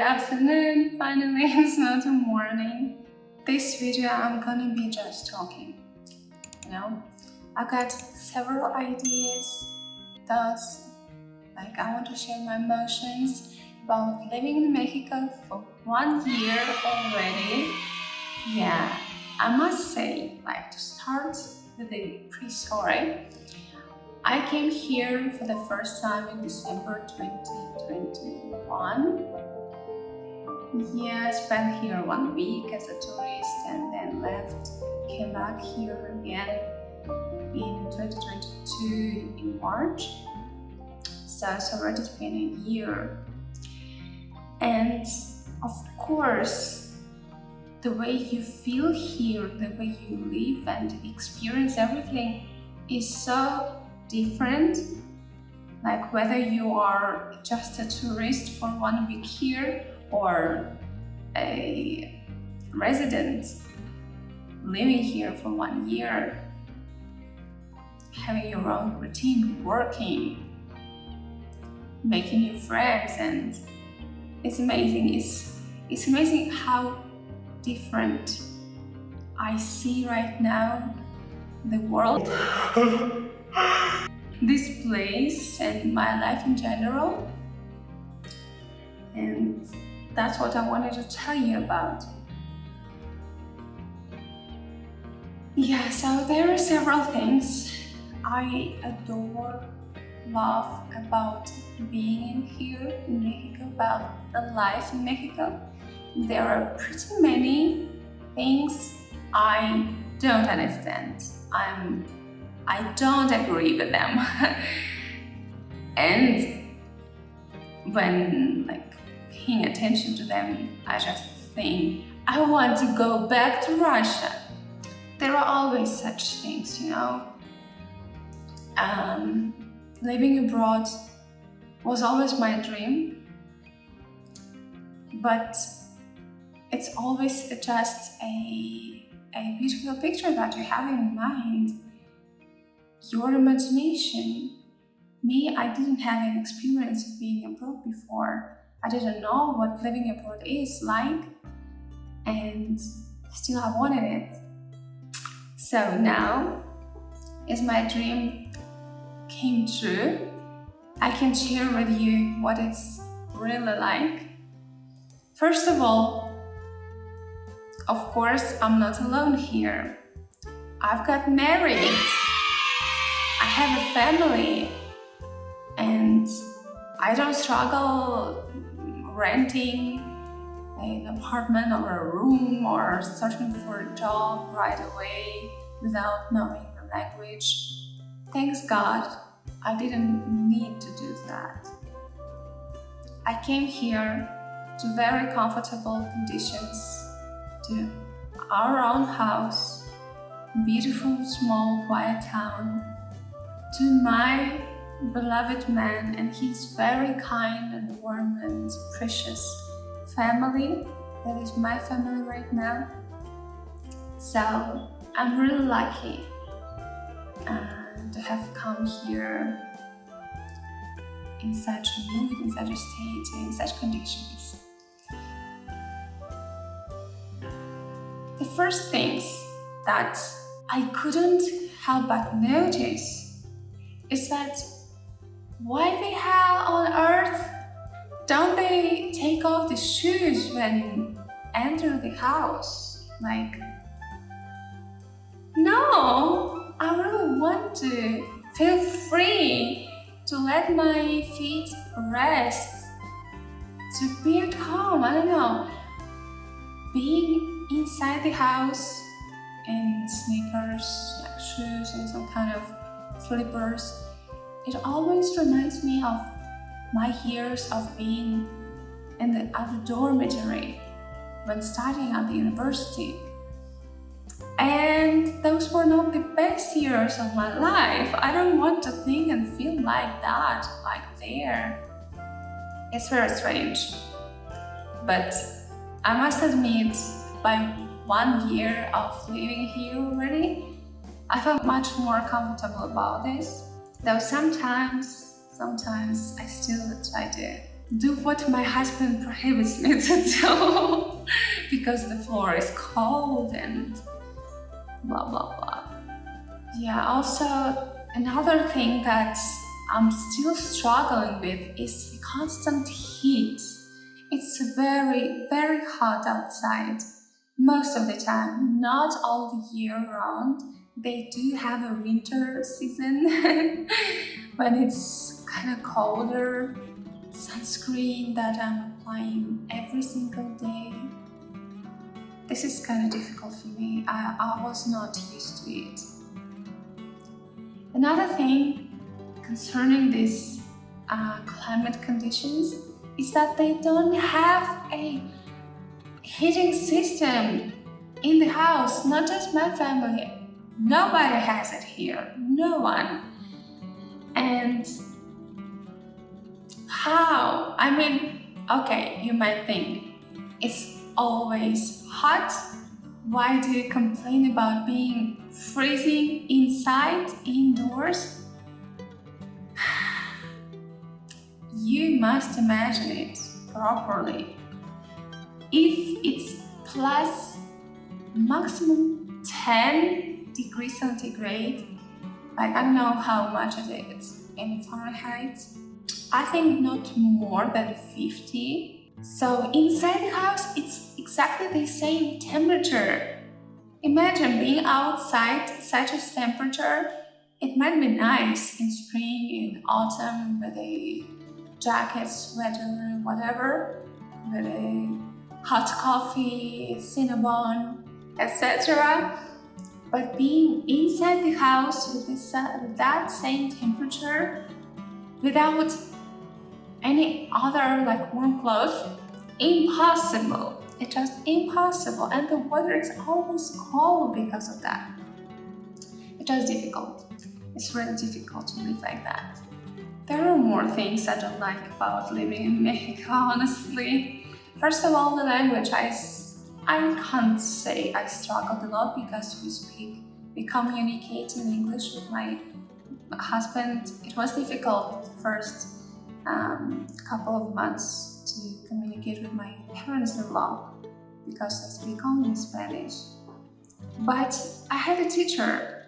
afternoon, finally it's not a morning. This video I'm gonna be just talking, I got several ideas, thoughts, I want to share my emotions about living in Mexico for 1 year already. Yeah, I must say, to start with the pre-story, I came here for the first time in December 2021. Yeah, I spent here 1 week as a tourist and then left, came back here again in 2022 in March. So it's already been a year. And of course, the way you feel here, the way you live and experience everything is so different. Whether you are just a tourist for 1 week here or a resident living here for 1 year, having your own routine, working, making new friends, and it's amazing. It's amazing how different I see right now the world, this place, and my life in general. And that's what I wanted to tell you about. Yeah, so there are several things I adore, love about being in here in Mexico, about the life in Mexico. There are pretty many things I don't understand. I don't agree with them. And when paying attention to them, I just think I want to go back to Russia. There are always such things, living abroad was always my dream, but it's always just a beautiful picture that you have in mind, your imagination. Me, I didn't have an experience of being abroad before. I didn't know what living abroad is like, and still I wanted it. So now, as my dream came true, I can share with you what it's really like. First of all, of course, I'm not alone here. I've got married. I have a family, and I don't struggle renting an apartment or a room or searching for a job right away without knowing the language. Thanks God, I didn't need to do that. I came here to very comfortable conditions, to our own house, beautiful, small, quiet town, to my beloved man and his very kind and warm and precious family. That is my family right now. So I'm really lucky to have come here in such a mood, in such a state, in such conditions. The first things that I couldn't help but notice is that why the hell on earth don't they take off the shoes when enter the house? No, I really want to feel free to let my feet rest, to be at home. I don't know, being inside the house in sneakers, shoes, and some kind of slippers. It always reminds me of my years of being at the dormitory when studying at the university. And those were not the best years of my life. I don't want to think and feel like that, there. It's very strange. But I must admit, by 1 year of living here already, I felt much more comfortable about this. Though sometimes I still try to do what my husband prohibits me to do because the floor is cold and blah blah blah. Yeah, also another thing that I'm still struggling with is the constant heat. It's very, very hot outside most of the time, not all the year round. They do have a winter season when it's kind of colder. Sunscreen that I'm applying every single day. This is kind of difficult for me. I was not used to it. Another thing concerning these climate conditions is that they don't have a heating system in the house. Not just my family. Nobody has it here. No one. And how? I mean, okay, you might think it's always hot. Why do you complain about being freezing inside, indoors? You must imagine it properly. If it's plus maximum 10 degrees centigrade, like I don't know how much it is in Fahrenheit, I think not more than 50. So inside the house, it's exactly the same temperature. Imagine being outside such a temperature. It might be nice in spring, in autumn, with a jacket, sweater, whatever, with a hot coffee, cinnamon, etc. But being inside the house with that same temperature, without any other like warm clothes, impossible. It's just impossible, and the weather is always cold because of that. It's just difficult. It's really difficult to live like that. There are more things I don't like about living in Mexico, honestly. First of all, the language. I can't say I struggled a lot because we communicate in English with my husband. It was difficult the first couple of months to communicate with my parents-in-law because they speak only Spanish. But I had a teacher,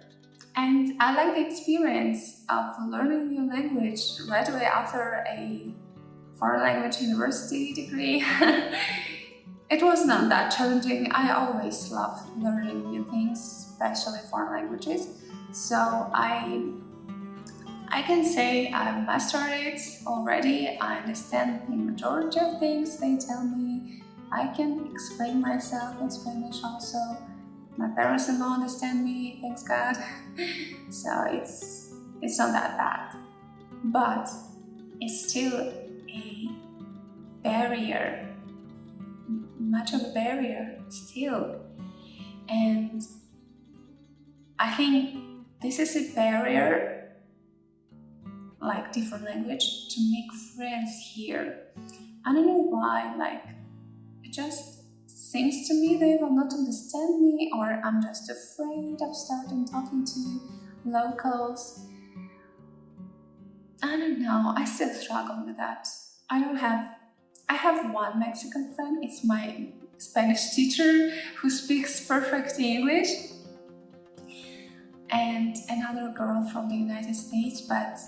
and I like the experience of learning a new language right away after a foreign language university degree. It was not that challenging. I always love learning new things, especially foreign languages. So I can say I've mastered it already. I understand the majority of things they tell me. I can explain myself in Spanish also. My parents-in-law understand me, thanks God. So it's not that bad. But it's still a barrier, much of a barrier still. And I think this is a barrier, like different language, to make friends here. I don't know why, like it just seems to me they will not understand me, or I'm just afraid of starting talking to locals. I don't know, I still struggle with that. I have one Mexican friend, it's my Spanish teacher who speaks perfect English, and another girl from the United States, but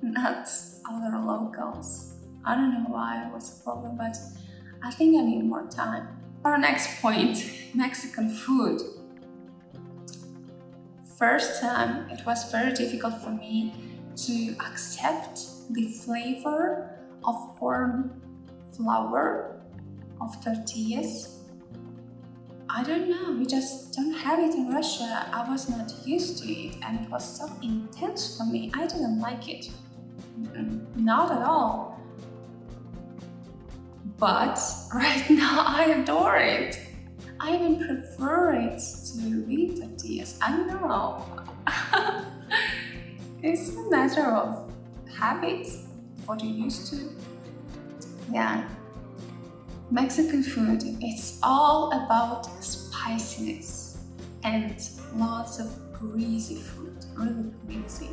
not other locals. I don't know why, what's the problem, but I think I need more time. Our next point, Mexican food. First time, it was very difficult for me to accept the flavor of corn flour, of tortillas. I don't know, we just don't have it in Russia. I was not used to it, and it was so intense for me. I didn't like it. Not at all. But right now I adore it. I even prefer it to wheat tortillas. I don't know. It's a matter of habit, what you're used to. Yeah. Mexican food, it's all about spiciness and lots of greasy food, really greasy.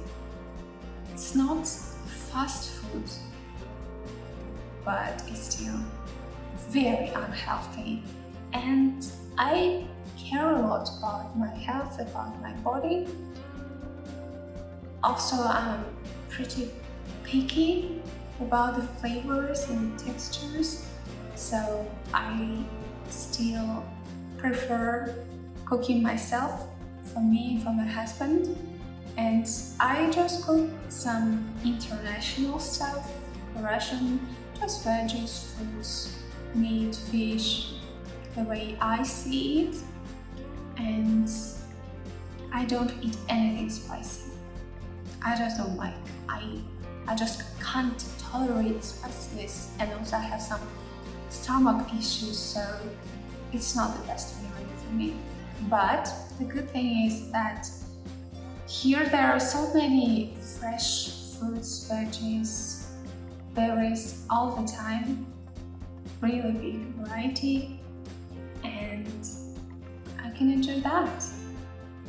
It's not fast food. but it's still very unhealthy. And I care a lot about my health, about my body. Also, I'm pretty picky about the flavors and textures, so I still prefer cooking myself for me and for my husband. And I just cook some international stuff, Russian, just veggies, fruits, meat, fish, the way I see it. And I don't eat anything spicy. I just don't like. I just can't tolerate spiciness, and also I have some stomach issues, so it's not the best feeling for me. But the good thing is that here there are so many fresh fruits, veggies, berries all the time, really big variety, and I can enjoy that.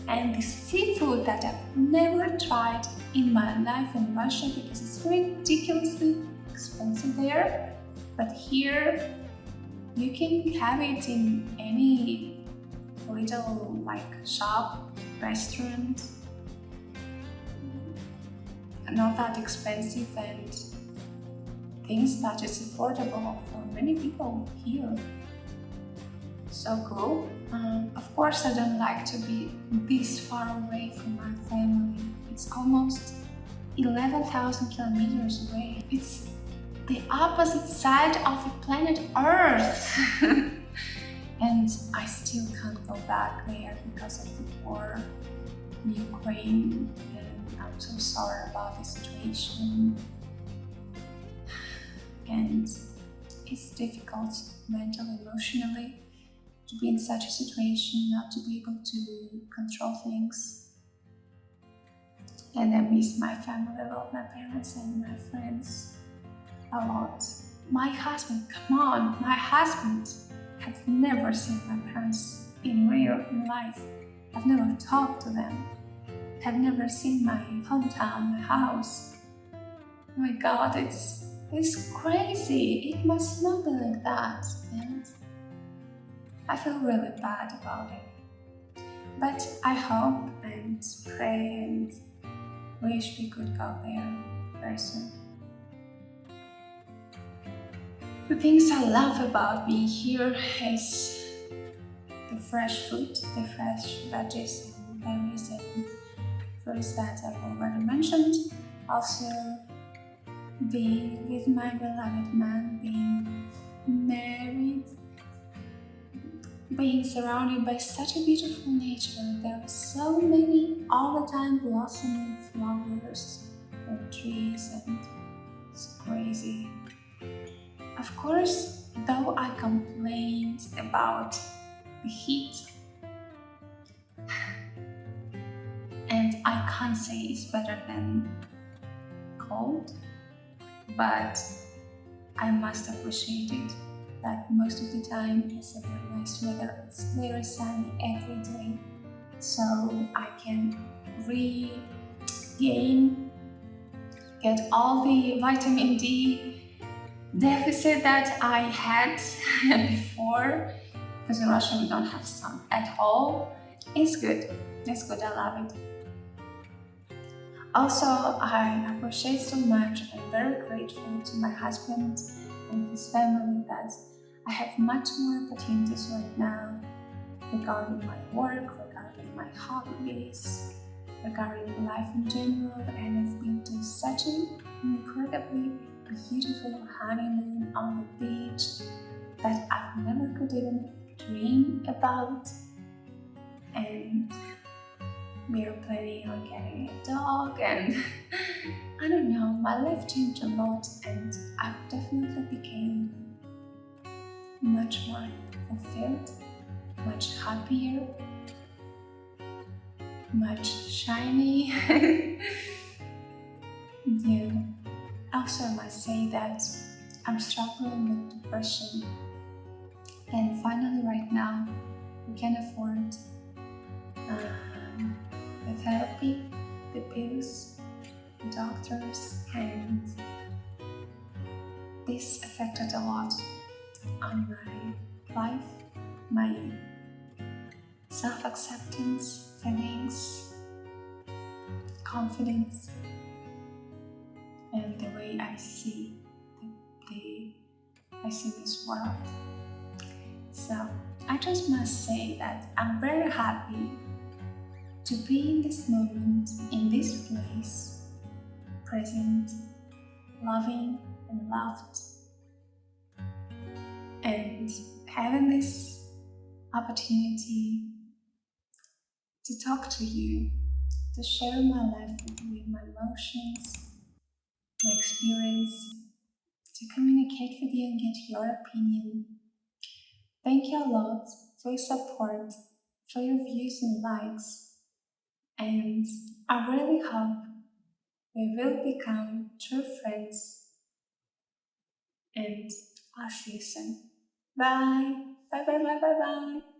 And the seafood that I've never tried in my life in Russia because it's ridiculously expensive there, but here you can have it in any little shop, restaurant, not that expensive, and things that is affordable for many people here. So cool. Of course, I don't like to be this far away from my family. It's almost 11,000 kilometers away. It's the opposite side of the planet Earth. And I still can't go back there because of the war in Ukraine. And I'm so sorry about the situation. And it's difficult mentally, emotionally, to be in such a situation, not to be able to control things. And I miss my family a lot, my parents and my friends a lot. My husband, come on, my husband, have never seen my parents in real life. I've never talked to them. Have never seen my hometown, my house. Oh my God, it's crazy. It must not be like that. And I feel really bad about it. But I hope and pray and wish we could go there very soon. The things I love about being here is the fresh fruit, the fresh veggies and berries and fruits that I've already mentioned. Also, being with my beloved man, being married, being surrounded by such a beautiful nature. There are so many all the time blossoming flowers and trees, and it's crazy. Of course, though I complained about the heat, and I can't say it's better than cold, but I must appreciate it that most of the time it's a very nice weather. It's very sunny every day, so I can get all the vitamin D deficit that I had before, because in Russia we don't have sun at all. It's good. It's good. I love it. Also, I appreciate so much. I'm very grateful to my husband and his family that I have much more opportunities right now regarding my work, regarding my hobbies, regarding life in general, and I've been to such an incredibly beautiful honeymoon on the beach that I never could even dream about. And we are planning on getting a dog, and I don't know, my life changed a lot, and I've definitely became much more fulfilled, much happier, much shiny. Yeah. Also, I must say that I'm struggling with depression, and finally right now we can afford the therapy, the pills, the doctors, and the this affected a lot on my life, my self-acceptance, feelings, confidence, and the way I see I see this world. So I just must say that I'm very happy to be in this moment, in this place, present, loving and loved, and having this opportunity to talk to you, to share my life with you, my emotions, my experience, to communicate with you and get your opinion. Thank you a lot for your support, for your views and likes, and I really hope we will become true friends. And I'll see you soon. Bye. Bye bye bye bye bye.